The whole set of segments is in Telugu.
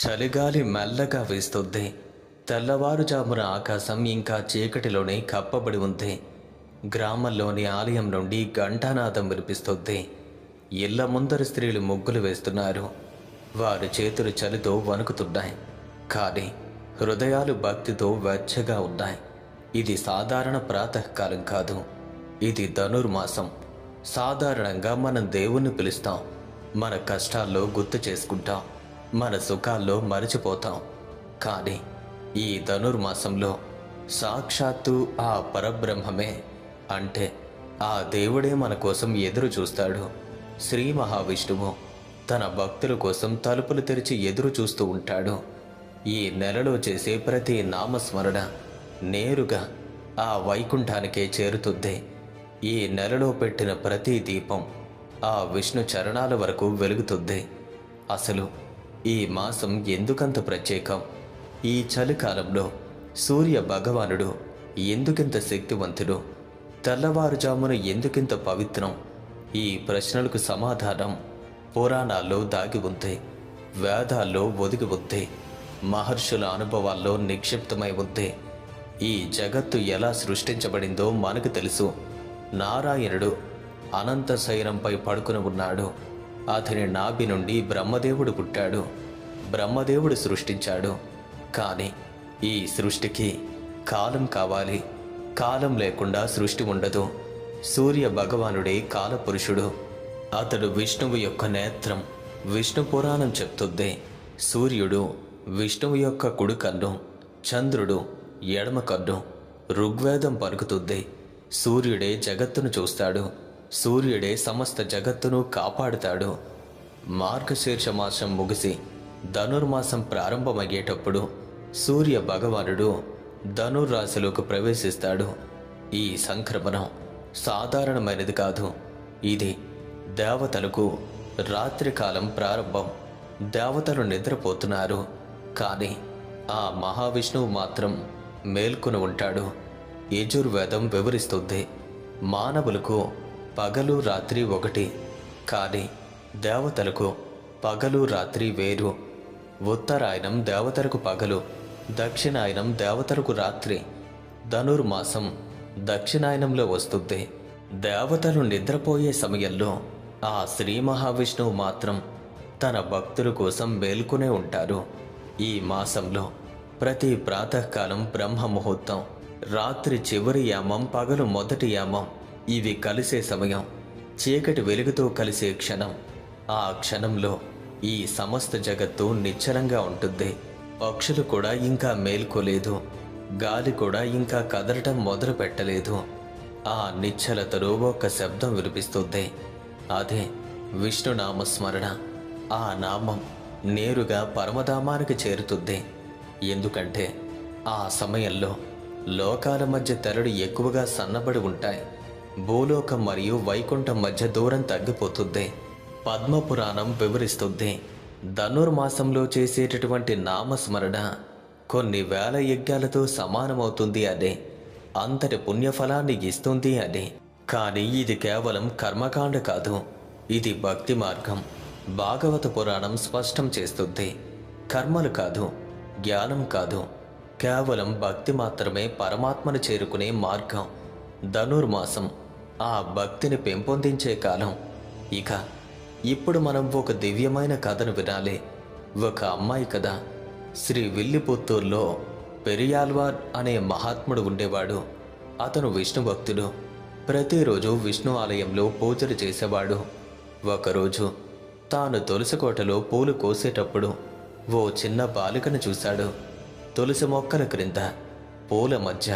చలిగాలి మెల్లగా వీస్తుంది. తెల్లవారుజామున ఆకాశం ఇంకా చీకటిలోనే కప్పబడి ఉంది. గ్రామంలోని ఆలయం నుండి ఘంటానాదం వినిపిస్తుంది. ఇళ్ల ముందర స్త్రీలు ముగ్గులు వేస్తున్నారు. వారి చేతులు చలితో వణుకుతున్నాయి, కానీ హృదయాలు భక్తితో వెచ్చగా ఉన్నాయి. ఇది సాధారణ ప్రాతకాలం కాదు, ఇది ధనుర్మాసం. సాధారణంగా మనం దేవుణ్ణి పిలుస్తాం, మన కష్టాల్లో గుర్తు చేసుకుంటాం, మన సుఖాల్లో మరిచిపోతాం. కానీ ఈ ధనుర్మాసంలో సాక్షాత్తు ఆ పరబ్రహ్మమే, అంటే ఆ దేవుడే మన కోసం ఎదురు చూస్తాడు. శ్రీ మహావిష్ణువు తన భక్తుల కోసం తలుపులు తెరిచి ఎదురు చూస్తూ ఉంటాడు. ఈ నెలలో చేసే ప్రతి నామస్మరణ నేరుగా ఆ వైకుంఠానికే చేరుతుంది. ఈ నెలలో పెట్టిన ప్రతి దీపం ఆ విష్ణు చరణాల వరకు వెలుగుతుంది. అసలు ఈ మాసం ఎందుకంత ప్రత్యేకం? ఈ చలికాలంలో సూర్య భగవానుడు ఎందుకింత శక్తివంతుడు? తెల్లవారుజామున ఎందుకింత పవిత్రం? ఈ ప్రశ్నలకు సమాధానం పురాణాల్లో దాగి ఉంది, వేదాల్లో ఒదిగి ఉంది, మహర్షుల అనుభవాల్లో నిక్షిప్తమై ఉంది. ఈ జగత్తు ఎలా సృష్టించబడిందో మనకు తెలుసు. నారాయణుడు అనంత శయనంపై పడుకుని ఉన్నాడు. అతని నాభి నుండి బ్రహ్మదేవుడు పుట్టాడు. బ్రహ్మదేవుడు సృష్టించాడు. కానీ ఈ సృష్టికి కాలం కావాలి. కాలం లేకుండా సృష్టి ఉండదు. సూర్య భగవానుడే కాలపురుషుడు. అతడు విష్ణువు యొక్క నేత్రం. విష్ణు పురాణం చెప్తుంది, సూర్యుడు విష్ణువు యొక్క కుడి కన్ను, చంద్రుడు ఎడమ కన్ను. ఋగ్వేదం పలుకుతుంది, సూర్యుడే జగత్తును చూస్తాడు, సూర్యుడే సమస్త జగత్తును కాపాడుతాడు. మార్గశీర్ష మాసం ముగిసి ధనుర్మాసం ప్రారంభమయ్యేటప్పుడు సూర్య భగవానుడు ధనుర్రాశిలోకి ప్రవేశిస్తాడు. ఈ సంక్రమణం సాధారణమైనది కాదు. ఇది దేవతలకు రాత్రికాలం ప్రారంభం. దేవతలు నిద్రపోతున్నారు, కానీ ఆ మహావిష్ణువు మాత్రం మేల్కొని ఉంటాడు. యజుర్వేదం వివరిస్తుంది, మానవులకు పగలు రాత్రి ఒకటి, కానీ దేవతలకు పగలు రాత్రి వేరు. ఉత్తరాయణం దేవతలకు పగలు, దక్షిణాయనం దేవతలకు రాత్రి. ధనుర్మాసం దక్షిణాయనంలో వస్తుంది. దేవతలు నిద్రపోయే సమయంలో ఆ శ్రీ మహావిష్ణువు మాత్రం తన భక్తుల కోసం మేల్కొనే ఉంటారు. ఈ మాసంలో ప్రతి ప్రాతకాలం బ్రహ్మ ముహూర్తం, రాత్రి చివరి యామం, పగలు మొదటి యామం, ఇవి కలిసే సమయం. చీకటి వెలుగుతో కలిసే క్షణం. ఆ క్షణంలో ఈ సమస్త జగత్తు నిశ్చలంగా ఉంటుంది. పక్షులు కూడా ఇంకా మేల్కోలేదు, గాలి కూడా ఇంకా కదలటం మొదలు పెట్టలేదు. ఆ నిశ్చలతలో ఒక శబ్దం వినిపిస్తుంది, అదే విష్ణునామస్మరణ. ఆ నామం నేరుగా పరమధామానికి చేరుతుంది. ఎందుకంటే ఆ సమయంలో లోకాల మధ్య తెరలు ఎక్కువగా సన్నబడి ఉంటాయి. భూలోకం మరియు వైకుంఠం మధ్య దూరం తగ్గిపోతుంది. పద్మపురాణం వివరిస్తుంది, ధనుర్మాసంలో చేసేటటువంటి నామస్మరణ కొన్ని వేల యజ్ఞాలతో సమానమవుతుంది అని, అంతటి పుణ్యఫలాన్ని ఇస్తుంది అని. కానీ ఇది కేవలం కర్మకాండ కాదు, ఇది భక్తి మార్గం. భాగవత పురాణం స్పష్టం చేస్తుంది, కర్మలు కాదు, జ్ఞానం కాదు, కేవలం భక్తి మాత్రమే పరమాత్మను చేరుకునే మార్గం. ధనుర్మాసం ఆ భక్తిని పెంపొందించే కాలం. ఇక ఇప్పుడు మనం ఒక దివ్యమైన కథను వినాలి. ఒక అమ్మాయి కథ. శ్రీ విల్లిపుత్తూరులో పెరియాల్వార్ అనే మహాత్ముడు ఉండేవాడు. అతను విష్ణు భక్తుడు. ప్రతిరోజు విష్ణు ఆలయంలో పూజలు చేసేవాడు. ఒకరోజు తాను తులసికోటలో పూలు కోసేటప్పుడు ఓ చిన్న బాలికను చూశాడు. తులసి మొక్కల క్రింద పూల మధ్య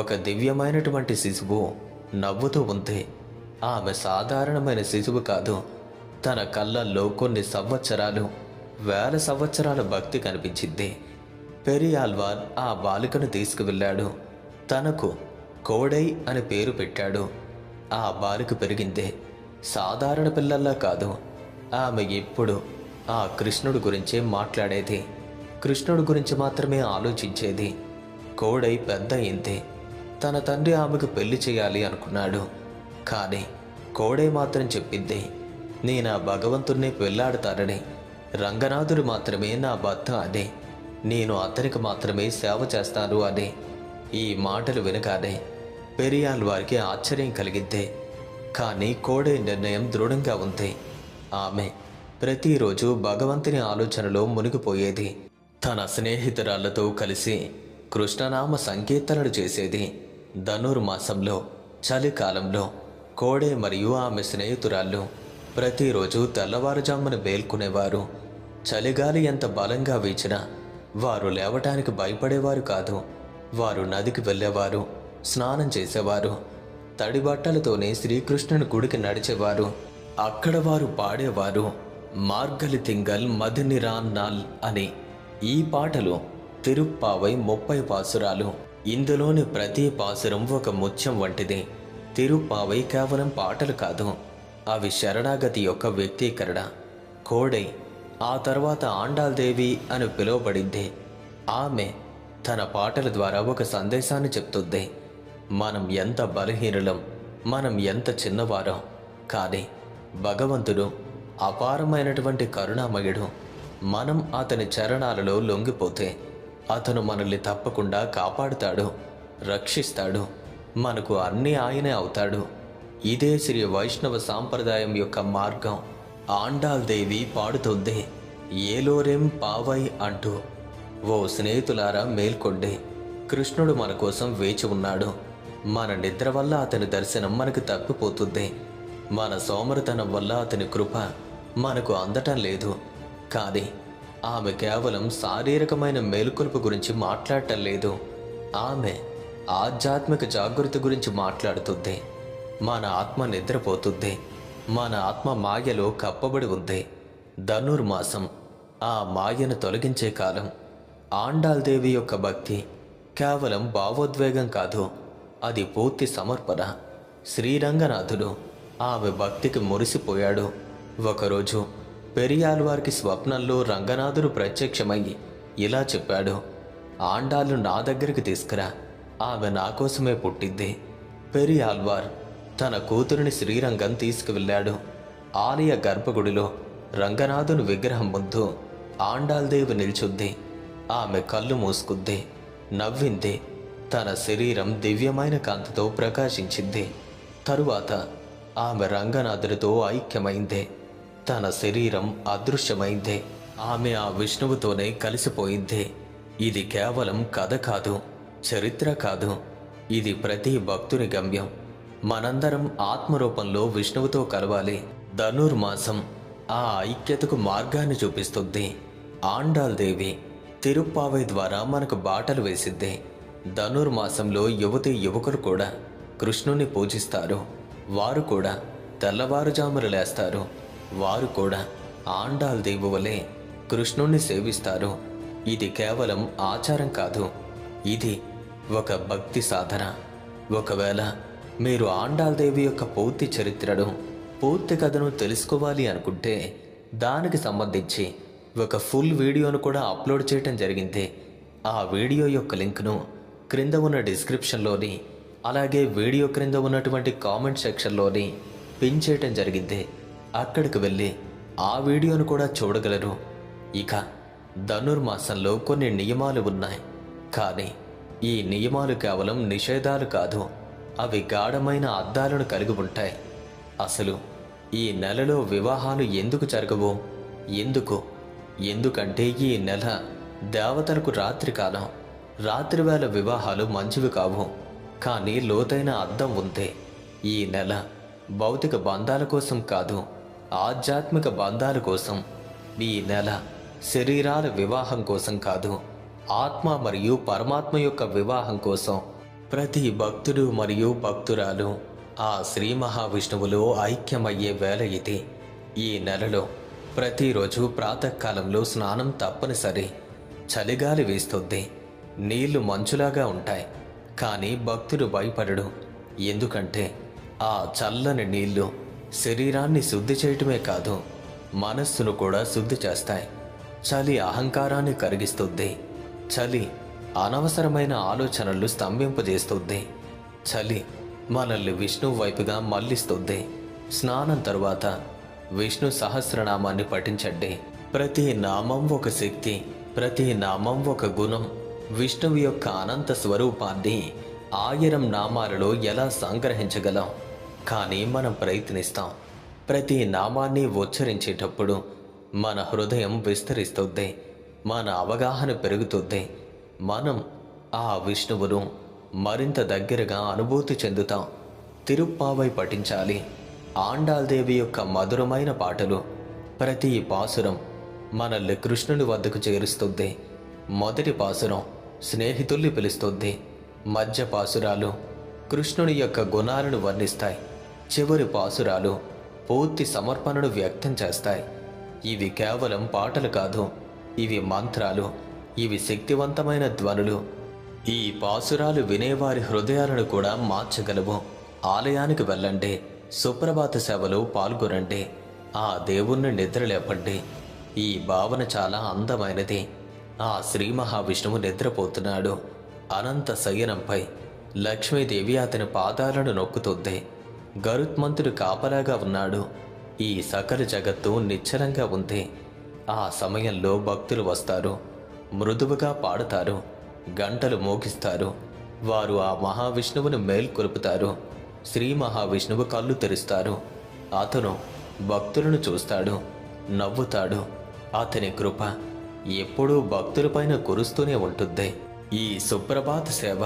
ఒక దివ్యమైనటువంటి శిశువు నవ్వుతూ ఉంది. ఆమె సాధారణమైన శిశువు కాదు. తన కళ్ళల్లో కొన్ని సంవత్సరాలు, వేల సంవత్సరాల భక్తి కనిపించింది. పెరియాల్వార్ ఆ బాలికను తీసుకువెళ్ళాడు. తనకు కోడై అని పేరు పెట్టాడు. ఆ బాలిక పెరిగిందే. సాధారణ పిల్లల్లా కాదు. ఆమె ఎప్పుడు ఆ కృష్ణుడి గురించే మాట్లాడేది. కృష్ణుడి గురించి మాత్రమే ఆలోచించేది. కోడై పెద్ద అయింది. తన తండ్రి ఆమెకు పెళ్లి చేయాలి అనుకున్నాడు. కానీ కోడై మాత్రం చెప్పింది, నేను ఆ భగవంతుణ్ణి పెళ్లాడతానని. రంగనాథుడు మాత్రమే నా భర్త అని, నేను అతనికి మాత్రమే సేవ చేస్తాను అని. ఈ మాటలు వినగానే పెరియాళ్ వారికి ఆశ్చర్యం కలిగింది. కానీ కోడే నిర్ణయం దృఢంగా ఉంది. ఆమె ప్రతిరోజు భగవంతుని ఆలోచనలో మునిగిపోయేది. తన స్నేహితురాళ్లతో కలిసి కృష్ణనామ సంకీర్తనలు చేసేది. ధనుర్మాసంలో చలికాలంలో కోడే మరియు ఆమె స్నేహితురాళ్ళు ప్రతిరోజు తెల్లవారుజామున మేల్కొనేవారు. చలిగాలి ఎంత బలంగా వీచినా వారు లేవటానికి భయపడేవారు కాదు. వారు నదికి వెళ్ళేవారు, స్నానం చేసేవారు. తడి బట్టలతోనే శ్రీకృష్ణుని గుడికి నడిచేవారు. అక్కడ వారు పాడేవారు మార్గలి తింగల్ మదినిరాన్నాల్ అని. ఈ పాటలు తిరుప్పావై 30 పాసురాలు. ఇందులోని ప్రతి పాసురం ఒక ముత్యం వంటిది. తిరుప్పావై కేవలం పాటలు కాదు, అవి శరణాగతి యొక్క వ్యక్తీకరణ. కోడై ఆ తర్వాత ఆండాల్దేవి అని పిలువబడింది. ఆమె తన పాటల ద్వారా ఒక సందేశాన్ని చెప్తుంది. మనం ఎంత బలహీనులం, మనం ఎంత చిన్నవారం, కానీ భగవంతుడు అపారమైనటువంటి కరుణామయుడు. మనం అతని చరణాలలో లొంగిపోతే అతను మనల్ని తప్పకుండా కాపాడుతాడు, రక్షిస్తాడు. మనకు అన్నీ ఆయనే అవుతాడు. ఇదే శ్రీ వైష్ణవ సాంప్రదాయం యొక్క మార్గం. ఆండాల్దేవి పాడుతుంది ఏలోరెం పావై అంటూ. ఓ స్నేహితులారా, మేల్కొండి. కృష్ణుడు మన కోసం వేచి ఉన్నాడు. మన నిద్ర వల్ల అతని దర్శనం మనకు తప్పిపోతుంది. మన సోమరితనం వల్ల అతని కృప మనకు అందటం లేదు. కానీ ఆమె కేవలం శారీరకమైన మేలుకొలుపు గురించి మాట్లాడటం లేదు. ఆమె ఆధ్యాత్మిక జాగృతి గురించి మాట్లాడుతుంది. మన ఆత్మ నిద్రపోతుంది. మన ఆత్మ మాయలో కప్పబడి ఉంది. ధనుర్మాసం ఆ మాయను తొలగించే కాలం. ఆండాల్దేవి యొక్క భక్తి కేవలం భావోద్వేగం కాదు, అది పూర్తి సమర్పణ. శ్రీరంగనాథుడు ఆమె భక్తికి మురిసిపోయాడు. ఒకరోజు పెరియాళ్ వారికి స్వప్నంలో రంగనాథుడు ప్రత్యక్షమయ్యి ఇలా చెప్పాడు, ఆండాళ్ళు నా దగ్గరికి తీసుకురా, ఆమె నా కోసమే పుట్టింది. పెరియాళ్వార్ తన కూతురిని శ్రీరంగం తీసుకువెళ్ళాడు. ఆలయ గర్భగుడిలో రంగనాథుని విగ్రహం ముందు ఆండాల్దేవి నిల్చుంది. ఆమె కళ్ళు మూసుకుంది, నవ్వింది. తన శరీరం దివ్యమైన కాంతితో ప్రకాశించింది. తరువాత ఆమె రంగనాథుడితో ఐక్యమైంది. తన శరీరం అదృశ్యమైంది. ఆమె ఆ విష్ణువుతోనే కలిసిపోయింది. ఇది కేవలం కథ కాదు, చరిత్ర కాదు, ఇది ప్రతి భక్తుని గమ్యం. మనందరం ఆత్మరూపంలో విష్ణువుతో కలవాలి. ధనుర్మాసం ఆ ఐక్యతకు మార్గాన్ని చూపిస్తుంది. ఆండాల్దేవి తిరుప్పావై ద్వారా మనకు బాటలు వేసిద్ది. ధనుర్మాసంలో యువతీ యువకులు కూడా కృష్ణుని పూజిస్తారు. వారు కూడా తెల్లవారుజామున లేస్తారు. వారు కూడా ఆండాల్దేవి వలె కృష్ణుణ్ణి సేవిస్తారు. ఇది కేవలం ఆచారం కాదు, ఇది ఒక భక్తి సాధన. ఒకవేళ మీరు ఆండాల్దేవి యొక్క పూర్తి చరిత్రను, పూర్తి కథను తెలుసుకోవాలి అనుకుంటే దానికి సంబంధించి ఒక ఫుల్ వీడియోను కూడా అప్లోడ్ చేయటం జరిగింది. ఆ వీడియో యొక్క లింక్ను క్రింద ఉన్న డిస్క్రిప్షన్లోని, అలాగే వీడియో క్రింద ఉన్నటువంటి కామెంట్ సెక్షన్లోని పిన్ చేయటం జరిగింది. అక్కడికి వెళ్ళి ఆ వీడియోను కూడా చూడగలరు. ఇక ధనుర్మాసంలో కొన్ని నియమాలు ఉన్నాయి. కానీ ఈ నియమాలు కేవలం నిషేధాలు కాదు, అవి గాఢమైన అర్థాలను కలిగి ఉంటాయి. అసలు ఈ నెలలో వివాహాలు ఎందుకు జరగవు? ఎందుకంటే ఈ నెల దేవతలకు రాత్రికాలం. రాత్రివేళ వివాహాలు మంచివి కావు. కానీ లోతైన అర్థం ఉంది. ఈ నెల భౌతిక బంధాల కోసం కాదు, ఆధ్యాత్మిక బంధాల కోసం. ఈ నెల శరీరాల వివాహం కోసం కాదు, ఆత్మ మరియు పరమాత్మ యొక్క వివాహం కోసం. ప్రతి భక్తుడు మరియు భక్తురాలు ఆ శ్రీ మహావిష్ణువులో ఐక్యమయ్యే వేళ ఇది. ఈ నెలలో ప్రతిరోజు ప్రాతకాలంలో స్నానం తప్పనిసరి. చలిగాలి వేస్తుంది, నీళ్లు మంచులాగా ఉంటాయి. కానీ భక్తుడు భయపడడు. ఎందుకంటే ఆ చల్లని నీళ్లు శరీరాన్ని శుద్ధి చేయటమే కాదు, మనస్సును కూడా శుద్ధి చేస్తాయి. చలి అహంకారాన్ని కరిగిస్తుంది. చలి అనవసరమైన ఆలోచనలు స్తంభింపజేస్తుంది. చలి మనల్ని విష్ణువు వైపుగా మళ్లిస్తుంది. స్నానం తరువాత విష్ణు సహస్రనామాన్ని పఠించండి. ప్రతి నామం ఒక శక్తి, ప్రతి నామం ఒక గుణం. విష్ణువు యొక్క అనంత స్వరూపాన్ని 1000 నామాలలో ఎలా సంగ్రహించగలం? కానీ మనం ప్రయత్నిస్తాం. ప్రతి నామాన్ని ఉచ్చరించేటప్పుడు మన హృదయం విస్తరిస్తుంది, మన అవగాహన పెరుగుతుంది. మనం ఆ విష్ణువును మరింత దగ్గరగా అనుభూతి చెందుతాం. తిరుప్పావై పఠించాలి. ఆండాల్దేవి యొక్క మధురమైన పాటలు. ప్రతి పాసురం మనల్ని కృష్ణుని వద్దకు చేరుస్తుంది. మొదటి పాసురం స్నేహితుల్ని పిలుస్తుంది. మధ్య పాసురాలు కృష్ణుని యొక్క గుణాలను వర్ణిస్తాయి. చివరి పాసురాలు పూర్తి సమర్పణను వ్యక్తం చేస్తాయి. ఇవి కేవలం పాటలు కాదు, ఇవి మంత్రాలు, ఇవి శక్తివంతమైన ధ్వనులు. ఈ పాసురాలు వినేవారి హృదయాలను కూడా మార్చగలవు. ఆలయానికి వెళ్ళండి, సుప్రభాత సేవలో పాల్గొనండి, ఆ దేవుణ్ణి నిద్రలేపండి. ఈ భావన చాలా అందమైనది. ఆ శ్రీ మహావిష్ణువు నిద్రపోతున్నాడు. అనంత శయనంపై లక్ష్మీదేవి అతని పాదాలను నొక్కుతుంది. గరుత్మంతుడు కాపలాగా ఉన్నాడు. ఈ సకల జగత్తు నిశ్చలంగా ఉంది. ఆ సమయంలో భక్తులు వస్తారు, మృదువుగా పాడుతారు, గంటలు మోగిస్తారు. వారు ఆ మహావిష్ణువును మేల్కొలుపుతారు. శ్రీ మహావిష్ణువు కళ్ళు తెరుస్తారు. అతను భక్తులను చూస్తాడు, నవ్వుతాడు. అతని కృప ఎప్పుడూ భక్తులపైన కురుస్తూనే ఉంటుంది. ఈ సుప్రభాత సేవ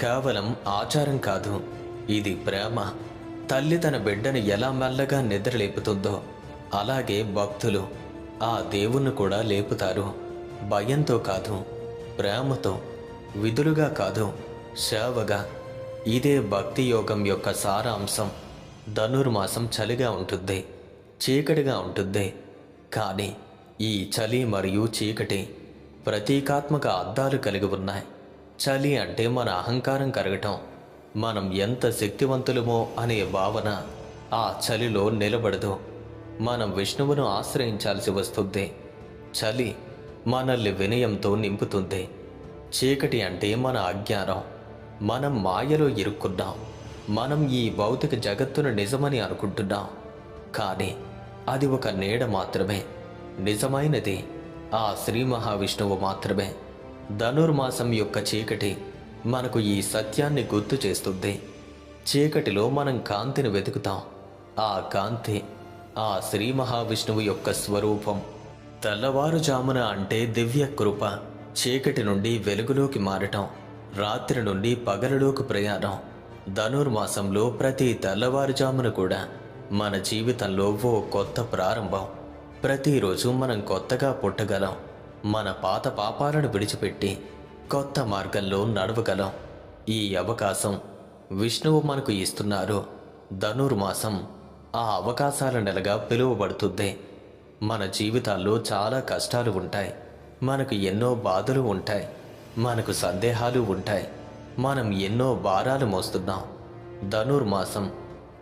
కేవలం ఆచారం కాదు, ఇది ప్రేమ. తల్లి తన బిడ్డను ఎలా మెల్లగా నిద్రలేపుతుందో అలాగే భక్తులు ఆ దేవుణ్ణి కూడా లేపుతారు. భయంతో కాదు, ప్రేమతో. విధులుగా కాదు, సేవగా. ఇదే భక్తి యోగం యొక్క సారాంశం. ధనుర్మాసం చలిగా ఉంటుంది, చీకటిగా ఉంటుంది. కానీ ఈ చలి మరియు చీకటి ప్రతీకాత్మక అర్థాలు కలిగి ఉన్నాయి. చలి అంటే మన అహంకారం కరగటం, మనం ఎంత శక్తివంతులమో అనే భావన ఆ చలిలో నిలబడదు. మనం విష్ణువును ఆశ్రయించాల్సి వస్తుంది. చలి మనల్ని వినయంతో నింపుతుంది. చీకటి అంటే మన అజ్ఞానం. మనం మాయలో ఇరుక్కున్నాం. మనం ఈ భౌతిక జగత్తును నిజమని అనుకుంటున్నాం. కానీ అది ఒక నీడ మాత్రమే. నిజమైనది ఆ శ్రీ మహావిష్ణువు మాత్రమే. ధనుర్మాసం యొక్క చీకటి మనకు ఈ సత్యాన్ని గుర్తు చేస్తుంది. చీకటిలో మనం కాంతిని వెతుకుతాం. ఆ కాంతి ఆ శ్రీ మహావిష్ణువు యొక్క స్వరూపం. తెల్లవారుజామున అంటే దివ్య కృప. చీకటి నుండి వెలుగులోకి మారటం, రాత్రి నుండి పగలులోకి ప్రయాణం. ధనుర్మాసంలో ప్రతి తెల్లవారుజామున కూడా మన జీవితంలో ఓ కొత్త ప్రారంభం. ప్రతిరోజు మనం కొత్తగా పుట్టగలం. మన పాత పాపాలను విడిచిపెట్టి కొత్త మార్గంలో నడవగలం. ఈ అవకాశం విష్ణువు మనకు ఇస్తున్నారు. ధనుర్మాసం ఆ అవకాశాల నెలగా పిలువబడుతుంది. మన జీవితాల్లో చాలా కష్టాలు ఉంటాయి, మనకు ఎన్నో బాధలు ఉంటాయి, మనకు సందేహాలు ఉంటాయి, మనం ఎన్నో భారాలు మోస్తున్నాం. ధనుర్మాసం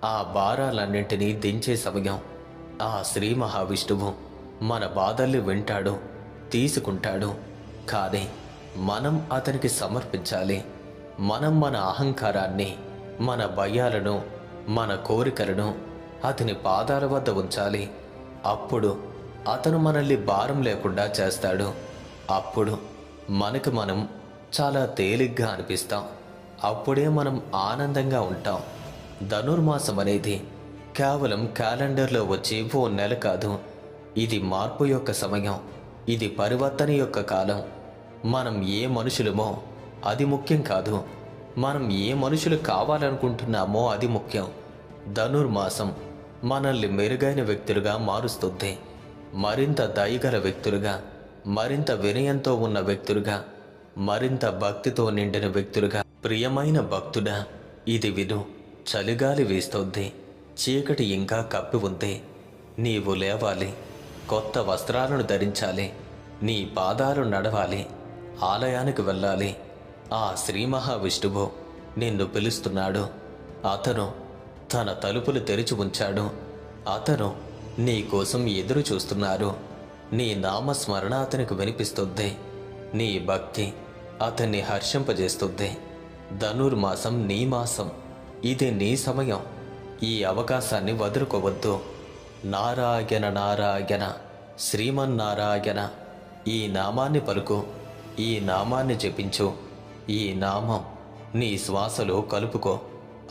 ఆ భారాలన్నింటినీ దించే సమయం. ఆ శ్రీ మహావిష్ణువు మన బాధల్ని వింటాడు, తీసుకుంటాడు. కానీ మనం అతనికి సమర్పించాలి. మనం మన అహంకారాన్ని, మన భయాలను, మన కోరికలను అతని పాదాల వద్ద ఉంచాలి. అప్పుడు అతను మనల్ని భారం లేకుండా చేస్తాడు. అప్పుడు మనకు మనం చాలా తేలిగ్గా అనిపిస్తాం. అప్పుడే మనం ఆనందంగా ఉంటాం. ధనుర్మాసం అనేది కేవలం క్యాలెండర్లో వచ్చే ఓ నెల కాదు. ఇది మార్పు యొక్క సమయం. ఇది పరివర్తన యొక్క కాలం. మనం ఏ మనుషులమో అది ముఖ్యం కాదు, మనం ఏ మనుషులు కావాలనుకుంటున్నామో అది ముఖ్యం. ధనుర్మాసం మనల్ని మెరుగైన వ్యక్తులుగా మారుస్తుంది. మరింత దయగల వ్యక్తులుగా, మరింత వినయంతో ఉన్న వ్యక్తులుగా, మరింత భక్తితో నిండిన వ్యక్తులుగా. ప్రియమైన భక్తుడా, ఇది విను. చలిగాలి వీస్తోంది, చీకటి ఇంకా కప్పి ఉంది. నీవు లేవాలి, కొత్త వస్త్రాలను ధరించాలి, నీ పాదాలు నడవాలి, ఆలయానికి వెళ్ళాలి. ఆ శ్రీ మహావిష్ణువు నిన్ను పిలుస్తున్నాడు. అతను తన తలుపులు తెరిచి ఉంచాడు. అతను నీ కోసం ఎదురు చూస్తున్నారు. నీ నామస్మరణ అతనికి వినిపిస్తుంది. నీ భక్తి అతన్ని హర్షింపజేస్తుంది. ధనుర్మాసం నీ మాసం. ఇది నీ సమయం. ఈ అవకాశాన్ని వదులుకోవద్దు. నారాయణ నారాయణ శ్రీమన్నారాయణ. ఈ నామాన్ని పలుకు, ఈ నామాన్ని జపించు. ఈ నామం నీ శ్వాసలో కలుపుకో.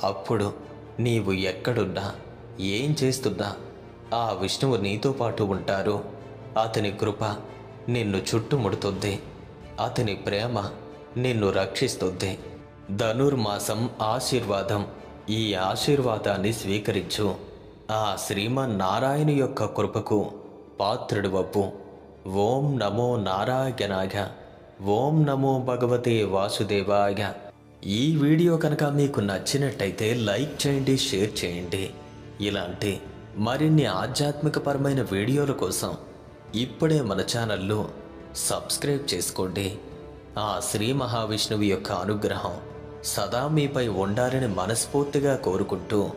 అప్పుడు నీవు ఎక్కడున్నా, ఏం చేస్తున్నా ఆ విష్ణువు నీతో పాటు ఉంటారు. అతని కృప నిన్ను చుట్టుముడుతుంది. అతని ప్రేమ నిన్ను రక్షిస్తుంది. ధనుర్మాసం ఆశీర్వాదం. ఈ ఆశీర్వాదాన్ని స్వీకరించు. ఆ శ్రీమన్నారాయణ యొక్క కృపకు పాత్రుడివవ్వు. ఓం నమో నారాయణాయ. ఓం నమో భగవతే వాసుదేవాయ. ఈ వీడియో కనుక మీకు నచ్చినట్టయితే లైక్ చేయండి, షేర్ చేయండి. ఇలాంటి మరిన్ని ఆధ్యాత్మికపరమైన వీడియోల కోసం ఇప్పుడే మన ఛానల్ను సబ్స్క్రైబ్ చేసుకోండి. ఆ శ్రీ మహావిష్ణువు యొక్క అనుగ్రహం సదా మీపై ఉండాలని మనస్ఫూర్తిగా కోరుకుంటూ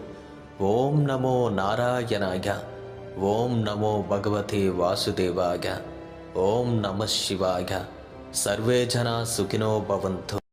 ఓం నమో నారాయణాయ. ఓం నమో భగవతే వాసుదేవాయ. ఓం నమః శివాయ. సర్వే జనా సుఖినో భవంతు.